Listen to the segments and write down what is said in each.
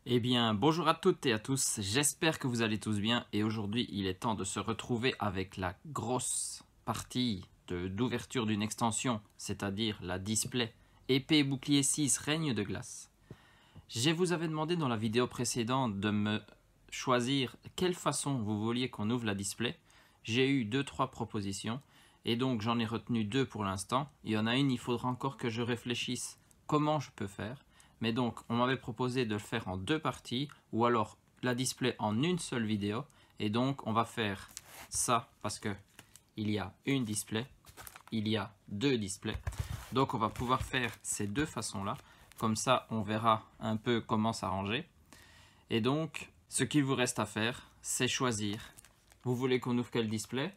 Eh bien, bonjour à toutes et à tous, j'espère que vous allez tous bien et aujourd'hui il est temps de se retrouver avec la grosse partie d'ouverture d'une extension, c'est-à-dire la display épée et bouclier 6 règne de glace. Je vous avais demandé dans la vidéo précédente de me choisir quelle façon vous vouliez qu'on ouvre la display. J'ai eu 2-3 propositions et donc j'en ai retenu 2 pour l'instant. Il y en a une, il faudra encore que je réfléchisse comment je peux faire. Mais donc, on m'avait proposé de le faire en 2 parties, ou alors la display en une seule vidéo. Et donc, on va faire ça parce que il y a une display, il y a 2 displays. Donc, on va pouvoir faire ces 2 façons-là. Comme ça, on verra un peu comment s'arranger. Et donc, ce qu'il vous reste à faire, c'est choisir. Vous voulez qu'on ouvre quel display?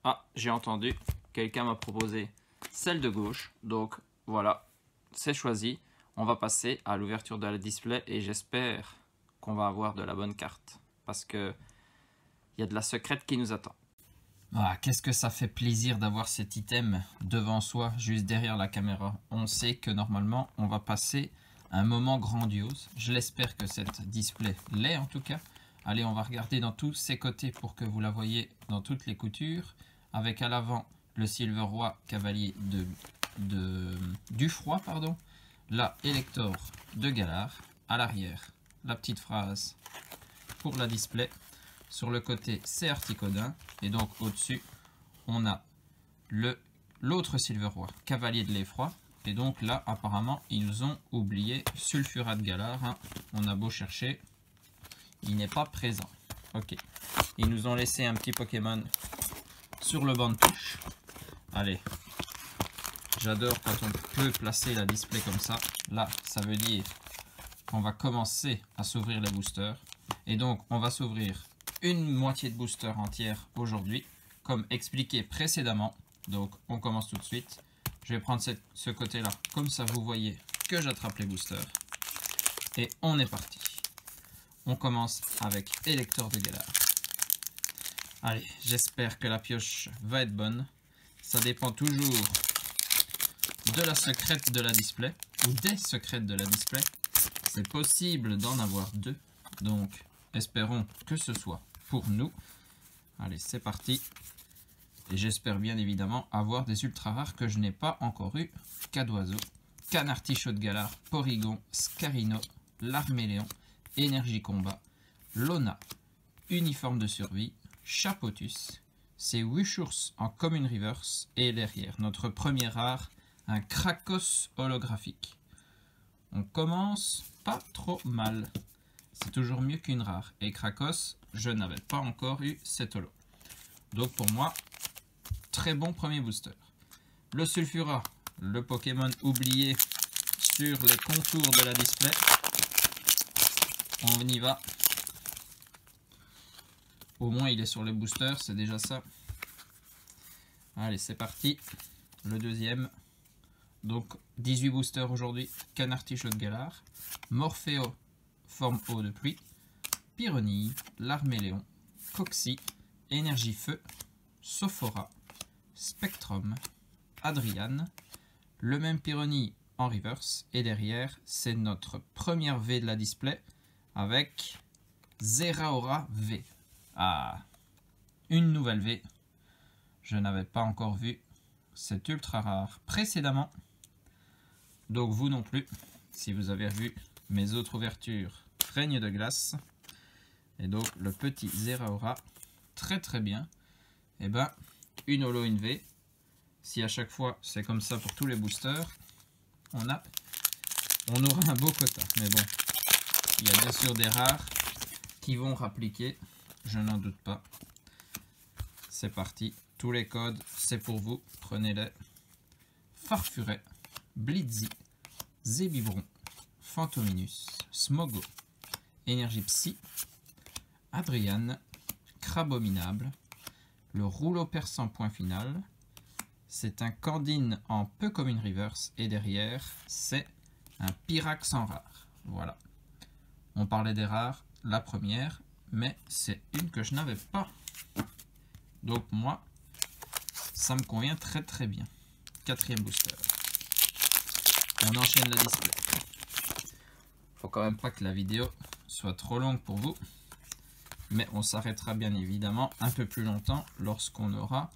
Ah, j'ai entendu. Quelqu'un m'a proposé celle de gauche. Donc, voilà, c'est choisi. On va passer à l'ouverture de la display et j'espère qu'on va avoir de la bonne carte parce que il y a de la secrète qui nous attend. Ah, qu'est-ce que ça fait plaisir d'avoir cet item devant soi, juste derrière la caméra. On sait que normalement, on va passer un moment grandiose. Je l'espère que cette display l'est en tout cas. Allez, on va regarder dans tous ses côtés pour que vous la voyez dans toutes les coutures. Avec à l'avant le Silver Roi Cavalier du Froid, pardon. Là, Elector de Galar. À l'arrière, la petite phrase pour la display. Sur le côté, c'est Articodin. Et donc, au-dessus, on a l'autre Silver Roi, Cavalier de l'Effroi. Et donc là, apparemment, ils ont oublié Sulfurat de Galar. Hein. On a beau chercher, il n'est pas présent. Ok. Ils nous ont laissé un petit Pokémon sur le banc de touche. Allez. J'adore quand on peut placer la display comme ça. Là, ça veut dire qu'on va commencer à s'ouvrir les boosters. Et donc, on va s'ouvrir une moitié de booster entière aujourd'hui, comme expliqué précédemment. Donc, on commence tout de suite. Je vais prendre ce côté-là, comme ça vous voyez que j'attrape les boosters. Et on est parti. On commence avec Elector de Galar. Allez, j'espère que la pioche va être bonne. Ça dépend toujours de la secrète de la display ou des secrètes de la display. C'est possible d'en avoir 2, donc espérons que ce soit pour nous. Allez, c'est parti. Et j'espère bien évidemment avoir des ultra rares que je n'ai pas encore eu. Cadoiseau, Canartichaud de Galar, Porygon, Scarino, Larméléon, Énergie Combat, Lona, Uniforme de Survie, Chapotus. C'est Wishours en Commune Reverse. Et derrière, notre premier rare, un Krakos holographique. On commence pas trop mal. C'est toujours mieux qu'une rare. Et Krakos, je n'avais pas encore eu cet holo. Donc pour moi, très bon premier booster. Le Sulfura, le Pokémon oublié sur les contours de la display. On y va. Au moins il est sur les boosters, c'est déjà ça. Allez, c'est parti. Le deuxième. Donc 18 boosters aujourd'hui, Canartichaud de Galar, Morpheo, forme eau de pluie, Pyronille, Larméléon, Coxy, Énergie Feu, Sophora, Spectrum, Adriane, le même Pyronille en reverse, et derrière c'est notre première V de la display avec Zeraora V. Ah, une nouvelle V, je n'avais pas encore vu cet ultra rare précédemment. Donc vous non plus, si vous avez vu mes autres ouvertures règne de glace. Et donc le petit Zeraora, très très bien. Et ben, une holo, une V. Si à chaque fois c'est comme ça pour tous les boosters, on aura un beau quota. Mais bon, il y a bien sûr des rares qui vont rappliquer, je n'en doute pas. C'est parti, tous les codes, c'est pour vous, prenez-les. Farfuret, Blitzy, Zébibron, Fantominus, Smogo, Énergie Psy, Adriane, Crabominable, le rouleau perçant point final. C'est un Candine en peu commune reverse et derrière c'est un Pyrax en rare. Voilà. On parlait des rares, la première, mais c'est une que je n'avais pas. Donc moi, ça me convient très très bien. Quatrième booster. On enchaîne la display. Faut quand même pas que la vidéo soit trop longue pour vous. Mais on s'arrêtera bien évidemment un peu plus longtemps lorsqu'on aura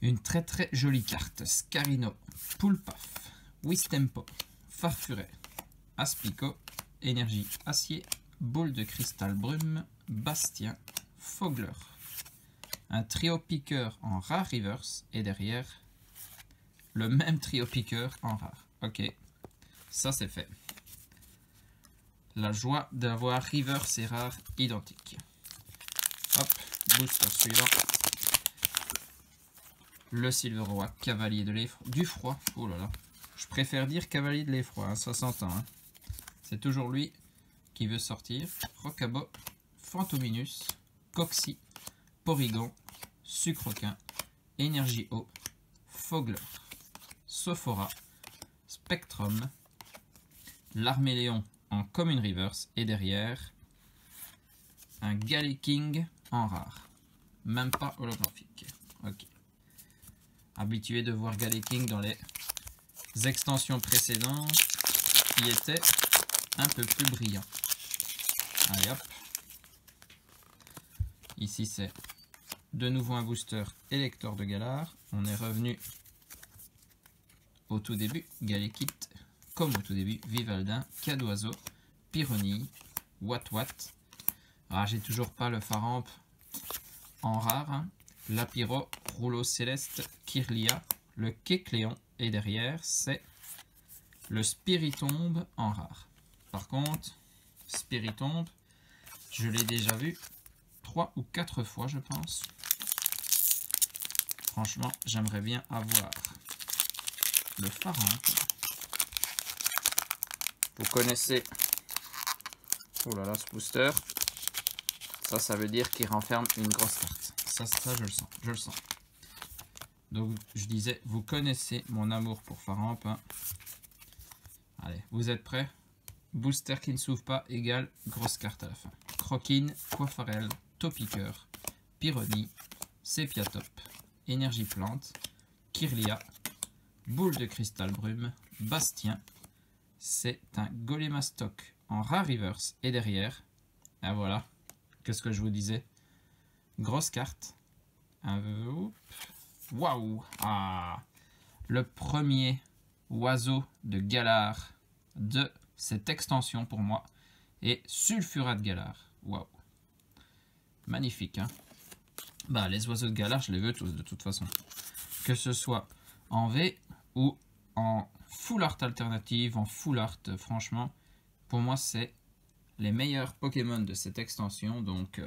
une très très jolie carte. Scarino, Poulpaf, Wistempo, Farfuret, Aspico, Énergie Acier, Boule de Cristal Brume, Bastien, Fogler. Un trio piqueur en rare reverse et derrière le même trio piqueur en rare. Ok, ça c'est fait. La joie d'avoir reverse et rare identiques. Hop, booster suivant. Le Silveroy, Cavalier de l'Effroi. Du froid, oh là là. Je préfère dire Cavalier de l'Effroi, hein, ça s'entend. Hein. C'est toujours lui qui veut sortir. Rocabo, Fantominus, Coxy, Porygon, Sucroquin, Énergie Eau, Fogler, Sophora, Spectrum, l'Arméléon en Common Reverse et derrière un Galaking en rare. Même pas holographique. Ok. Habitué de voir Galaking dans les extensions précédentes qui étaient un peu plus brillants. Allez hop. Ici c'est de nouveau un booster électeur de Galar. On est revenu au tout début. Galekit, comme au tout début. Vivaldin, Cadoiseau, Pyronille, Watt. Ah, j'ai toujours pas le Faramp en rare. Hein. Lapiro, Rouleau Céleste, Kirlia, le Kecléon. Et derrière, c'est le Spiritombe en rare. Par contre, Spiritombe, je l'ai déjà vu 3 ou 4 fois, je pense. Franchement, j'aimerais bien avoir le Faramp. Vous connaissez, oh là là, ce booster. Ça veut dire qu'il renferme une grosse carte. Ça je le sens. Donc, je disais, vous connaissez mon amour pour Faramp. Hein. Allez, vous êtes prêts? Booster qui ne s'ouvre pas égale grosse carte à la fin. Croquine, Coiffarel, Topiqueur, Pyronie, Sépiatop, Énergie Plante, Kirlia, Boule de Cristal Brume, Bastien. C'est un Golémastoc en rare reverse et derrière. Et voilà. Qu'est-ce que je vous disais? Grosse carte. Waouh! Ah! Le premier oiseau de Galar de cette extension pour moi est Sulfurat de Galar. Waouh! Magnifique, hein? Bah, les oiseaux de Galar, je les veux tous de toute façon. Que ce soit en V ou en full art alternative, en full art, franchement, pour moi, c'est les meilleurs Pokémon de cette extension. Donc,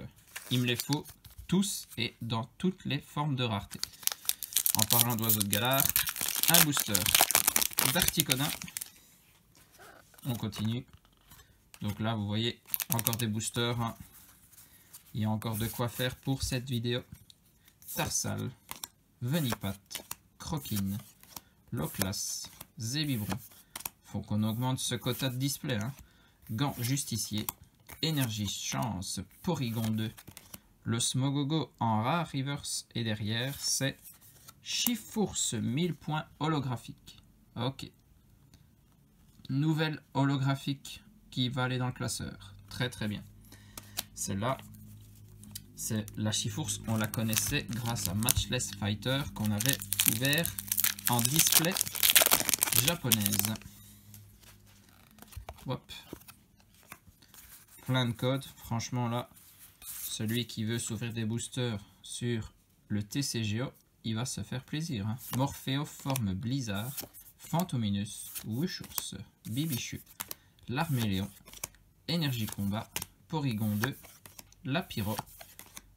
il me les faut tous et dans toutes les formes de rareté. En parlant d'oiseaux de Galar, un booster d'Articonin. On continue. Donc là, vous voyez encore des boosters. Hein. Il y a encore de quoi faire pour cette vidéo. Tarsal, Venipat, Croquine, Loclas, Zébibron. Faut qu'on augmente ce quota de display. Hein. Gant Justicier, Énergie Chance, Porygon 2, le Smogogo en rare reverse et derrière c'est Chifourse 1000 points holographique. Ok. Nouvelle holographique qui va aller dans le classeur. Très très bien. Celle-là, c'est la Chifourse. On la connaissait grâce à Matchless Fighter qu'on avait ouvert en display japonaise. Hop. Plein de codes. Franchement là, celui qui veut s'ouvrir des boosters sur le TCGO, il va se faire plaisir. Hein. Morpheo forme Blizzard, Fantominus, Wushours, Bibichu, l'Arméléon, Énergie Combat, Porygon 2, Lapiro,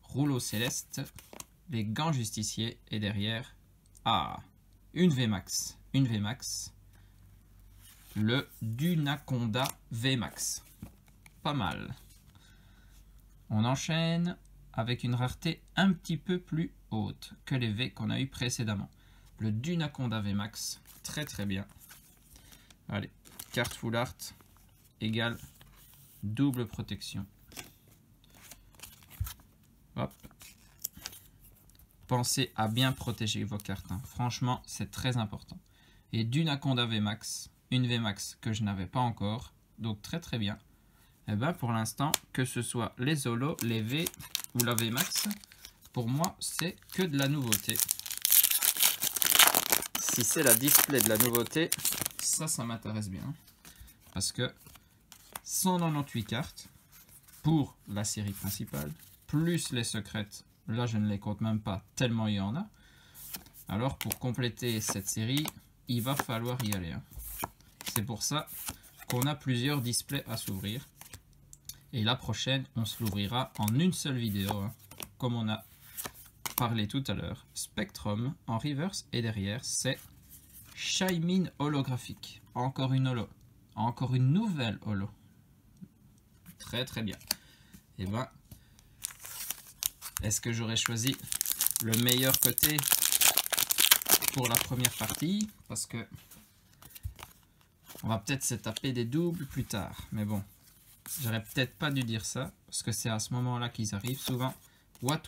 Rouleau Céleste, les Gants Justiciers et derrière, une VMAX. Une VMAX. Le Dunaconda VMAX. Pas mal. On enchaîne avec une rareté un petit peu plus haute que les V qu'on a eu précédemment. Le Dunaconda VMAX, très très bien. Allez, carte full art égale double protection. Hop. Pensez à bien protéger vos cartes. Hein. Franchement, c'est très important. Et Dunaconda VMAX, une VMAX que je n'avais pas encore, Donc très très bien. Et ben pour l'instant, que ce soit les Holo, les V ou la VMAX, pour moi c'est que de la nouveauté. Si c'est la display de la nouveauté, ça m'intéresse bien. Parce que 198 cartes pour la série principale, plus les secrètes, là je ne les compte même pas tellement il y en a. Alors pour compléter cette série, il va falloir y aller. C'est pour ça qu'on a plusieurs displays à s'ouvrir. Et la prochaine, on se l'ouvrira en une seule vidéo, comme on a parlé tout à l'heure. Spectrum en reverse et derrière, c'est Shaymin holographique. Encore une holo. Encore une nouvelle holo. Très très bien. Et ben, est-ce que j'aurais choisi le meilleur côté pour la première partie? Parce que on va peut-être se taper des doubles plus tard. Mais bon, j'aurais peut-être pas dû dire ça. Parce que c'est à ce moment-là qu'ils arrivent souvent. What,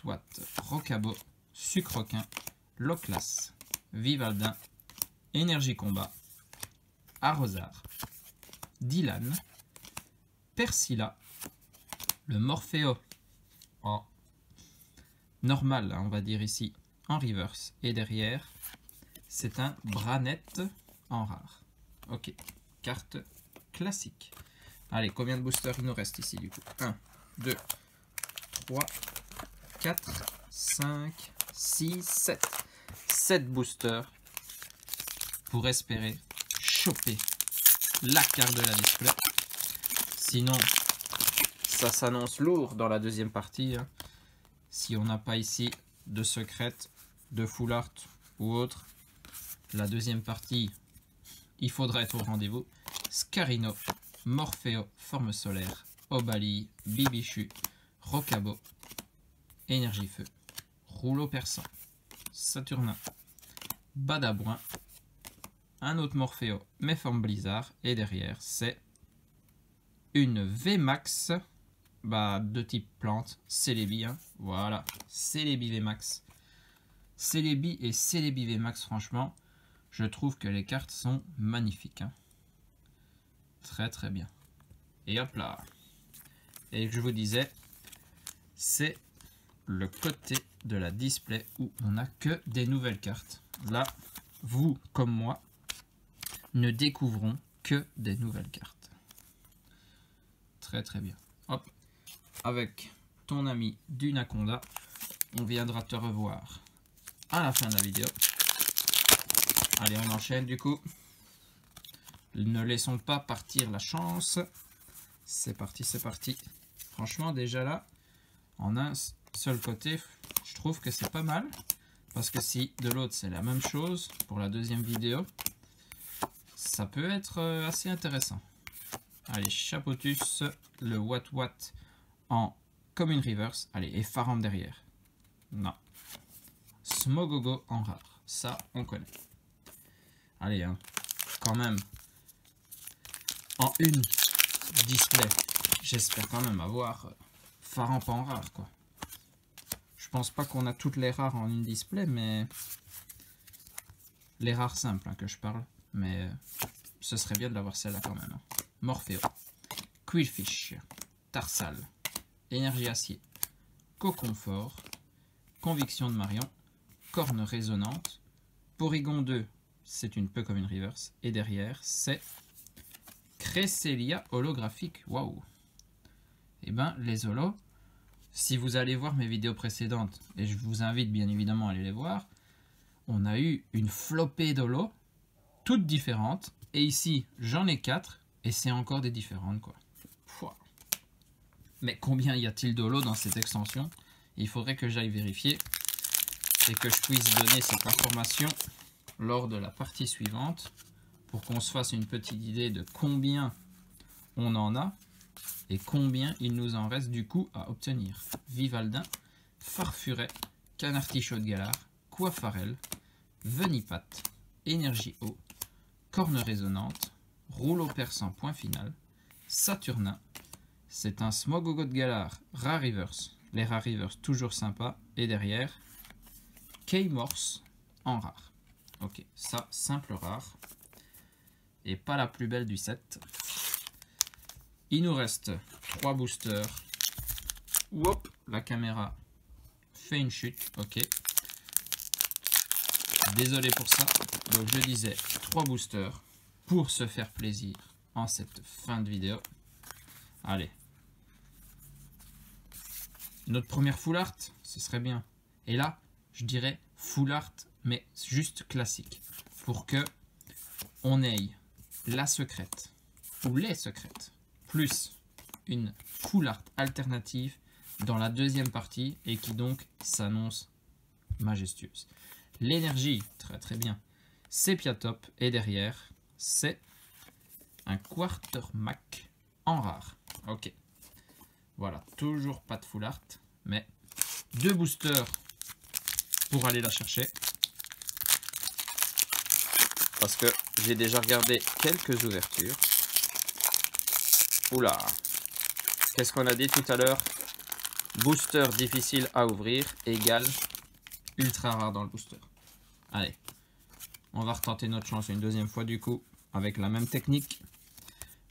Rocabo, Sucroquin, Loclas, Vivaldin, Énergie Combat, Arrosard, Dylan, Persilla, le Morpheo en normal, on va dire ici, en reverse. Et derrière, c'est un Branette en rare. Ok, carte classique. Allez, combien de boosters il nous reste ici du coup? 1, 2, 3, 4, 5, 6, 7. 7 boosters pour espérer choper la carte de la display. Sinon, ça s'annonce lourd dans la deuxième partie. Si on n'a pas ici de secrète, de full art ou autre, la deuxième partie, il faudra être au rendez-vous. Scarino, Morpheo, Forme Solaire, Obali, Bibichu, Rocabo, Énergie Feu, Rouleau Perçant, Saturnin, Badabouin, un autre Morpheo, mais forme Blizzard, et derrière c'est une VMAX de type plante, Celebi, voilà, Celebi VMAX. Celebi et Celebi VMAX, franchement, je trouve que les cartes sont magnifiques. Très très bien. Et hop là. Et je vous disais, c'est le côté de la display où on n'a que des nouvelles cartes. Là, vous comme moi, ne découvrons que des nouvelles cartes. Très très bien. Hop. Avec ton ami Dunaconda, on viendra te revoir à la fin de la vidéo. Allez, on enchaîne du coup. Ne laissons pas partir la chance. C'est parti, c'est parti. Franchement, déjà là, en un seul côté, je trouve que c'est pas mal. Parce que si de l'autre c'est la même chose pour la deuxième vidéo, ça peut être assez intéressant. Allez, Chapotus, le What en Commune Reverse. Allez, et Faram derrière. Non. Smogogo en rare. Ça, on connaît. Allez, quand même. En une display, j'espère quand même avoir Faram pas en rare, quoi. Je pense pas qu'on a toutes les rares en une display, mais les rares simples que je parle. Mais ce serait bien de l'avoir celle-là quand même. Morpheo, Quillfish, Tarsal, Énergie Acier, Coconfort, Conviction de Marion, Corne Résonante, Porygon 2, c'est une peu comme une reverse. Et derrière, c'est Cresselia holographique. Waouh! Et ben, les holos, si vous allez voir mes vidéos précédentes, et je vous invite bien évidemment à aller les voir, on a eu une flopée d'holos, toutes différentes. Et ici, j'en ai 4, et c'est encore des différentes, quoi. Pouah. Mais combien y a-t-il d'holos dans cette extension? Il faudrait que j'aille vérifier et que je puisse donner cette information lors de la partie suivante pour qu'on se fasse une petite idée de combien on en a et combien il nous en reste du coup à obtenir. Vivaldin, Farfuret, Canartichaud de Galar, Coiffarel, Venipat, Énergie Eau, Corne Résonante, Rouleau Perçant point final, Saturnin, c'est un Smogogo de Galar, Rare Reverse, les Rare Reverse toujours sympa, et derrière, K-Morse en rare. Ok, ça, simple rare, et pas la plus belle du set. Il nous reste 3 boosters. Hop, la caméra fait une chute. Ok. Désolé pour ça. Donc je disais 3 boosters pour se faire plaisir en cette fin de vidéo. Allez. Notre première full art, ce serait bien. Et là, je dirais full art, mais juste classique. Pour que on ait la secrète, ou les secrètes, plus une full art alternative dans la deuxième partie, et qui donc s'annonce majestueuse. L'énergie, très très bien. Sepia top, et derrière, c'est un Quartermac en rare. Ok. Voilà, toujours pas de full art, mais 2 boosters pour aller la chercher. Parce que j'ai déjà regardé quelques ouvertures. Oula! Qu'est-ce qu'on a dit tout à l'heure? Booster difficile à ouvrir égale ultra rare dans le booster. Allez, on va retenter notre chance une deuxième fois du coup, avec la même technique.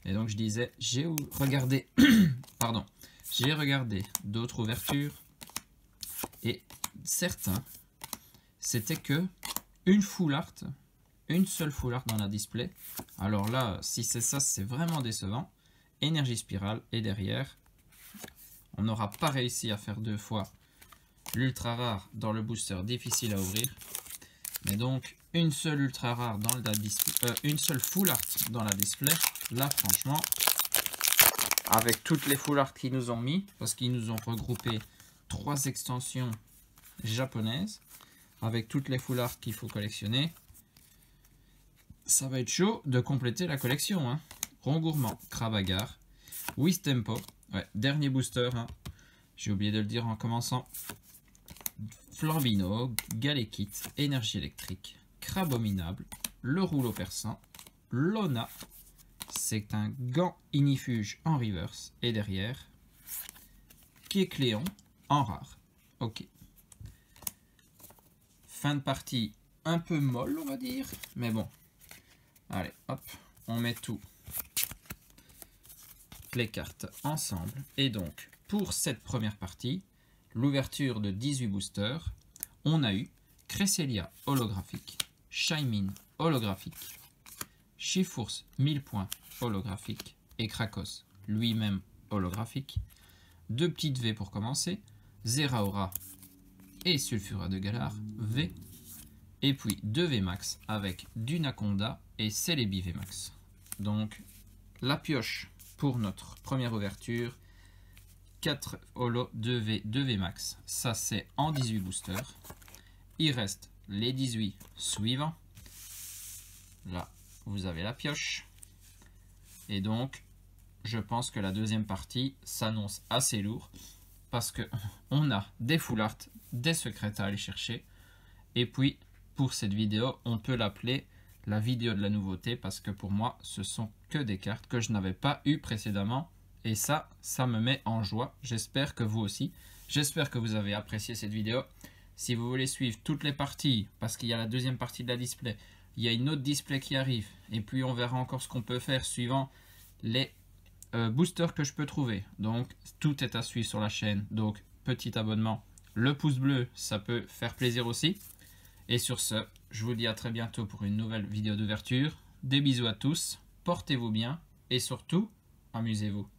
Et donc je disais, j'ai regardé, pardon, j'ai regardé d'autres ouvertures et certains, c'était que une full art, une seule full art dans la display. Alors là, si c'est ça, c'est vraiment décevant. Énergie spirale et derrière, on n'aura pas réussi à faire 2 fois l'ultra rare dans le booster difficile à ouvrir. Mais donc une seule ultra rare dans la display, une seule full art dans la display. Là, franchement, avec toutes les full art qu'ils nous ont mis, parce qu'ils nous ont regroupé 3 extensions japonaises, avec toutes les full art qu'il faut collectionner, ça va être chaud de compléter la collection. Hein. Rongourmand, Cravagar, Wistempo, ouais, dernier booster, hein. J'ai oublié de le dire en commençant. Flambino, Galekit, Énergie électrique, Crabominable, le rouleau perçant, Lona, c'est un gant inifuge en reverse, et derrière, Kécléon en rare. Ok. Fin de partie un peu molle, on va dire, mais bon. Allez, hop, on met toutes les cartes ensemble. Et donc, pour cette première partie, l'ouverture de 18 boosters, on a eu Cresselia holographique, Shaymin holographique, Chifours 1000 points holographique et Krakos lui-même holographique. 2 petites V pour commencer, Zeraora et Sulfura de Galar V. Et puis 2 VMAX avec Dunaconda et Celebi VMAX. Donc la pioche pour notre première ouverture. 4 holo 2V, 2 VMAX. Ça c'est en 18 boosters. Il reste les 18 suivants. Là, vous avez la pioche. Et donc, je pense que la deuxième partie s'annonce assez lourd. Parce que on a des full art, des secrets à aller chercher. Et puis, pour cette vidéo, on peut l'appeler la vidéo de la nouveauté. Parce que pour moi, ce sont que des cartes que je n'avais pas eues précédemment. Et ça me met en joie. J'espère que vous aussi. J'espère que vous avez apprécié cette vidéo. Si vous voulez suivre toutes les parties, parce qu'il y a la deuxième partie de la display, il y a une autre display qui arrive. Et puis on verra encore ce qu'on peut faire suivant les boosters que je peux trouver. Donc tout est à suivre sur la chaîne. Donc petit abonnement, le pouce bleu, ça peut faire plaisir aussi. Et sur ce, je vous dis à très bientôt pour une nouvelle vidéo d'ouverture. Des bisous à tous, portez-vous bien et surtout, amusez-vous.